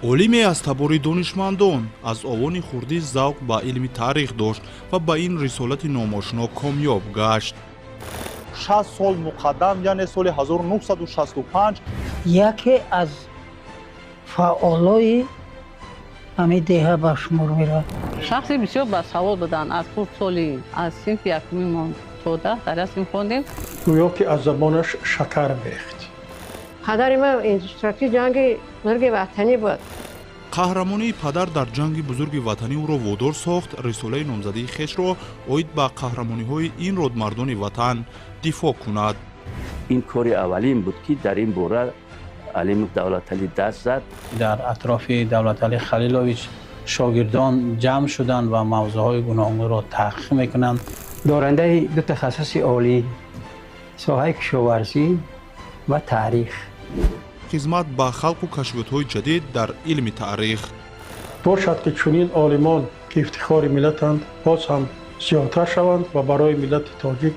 олиме аз табори донишмандон аз овони хурдӣ завқ ба илми таърих дошт ва ба ин рисолати номошно комёб гашт. 60 сол муқаддам, яъне соли 1965 яке аз фаъолои ҳамин деҳа ба шумор меравад. шахси бисёр басавод буданд. аз хурдсоли аз синфи якумимон 14 дарс мехондем. гӯё ки аз забонаш шакар мерехт. падари ман иштироки ҷанги бузурги ватанӣ буд. қаҳрамонии падар дар ҷанги бузурги ватанӣ ӯро водор сохт рисолаи номзадии хешро оид ба қаҳрамониҳои ин родмардони ватан дифоъ кунад. ин кори аввалин буд ки дар ин бора алимов давлаталӣ даст зад. дар атрофи давлаталӣ халилович шогирдон ҷамъ шуданд ва мавзӯъҳои гуногунро таҳқиқ мекунанд. дорандаи ду тахассуси олӣ, соҳаи кишоварзӣ ва таърих. хизмат ба халқу кашфиётҳои ҷадид дар илми таърих. бошад ки чунин олимон ки ифтихори миллатанд боз ҳам зиёдтар шаванд ва барои миллати тоҷик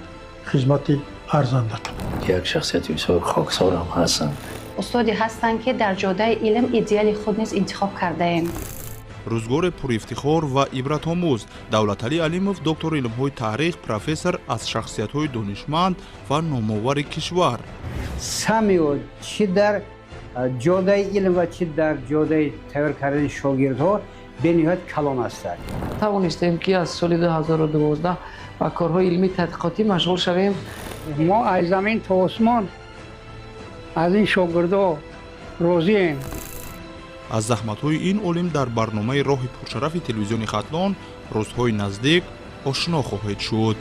хизмати арзанда кунанд. як шахсияти бисёр хоксорам ҳастанд. устоди ҳастанд ки дар ҷодаи илм идеали худ низ интихоб кардаем. рӯзгори пурифтихор ва ибратомӯз давлаталӣ алимов доктори илмҳои таърих профессор аз шахсиятҳои донишманд ва номовари кишвар. самио чӣ дар ҷодаи илм ва чӣ дар ҷодаи тайёр кардани шогирдҳо бениҳоят калон ҳастанд. тавонистем ки аз соли 2012 ба корҳои илмии тадқиқотӣ машғул шавем. мо аз замин то осмон аз ин шогирдҳо розием. аз заҳматҳои ин олим дар барномаи роҳи пуршарафи телевизиони хатлон рӯзҳои наздик ошно хоҳед шуд.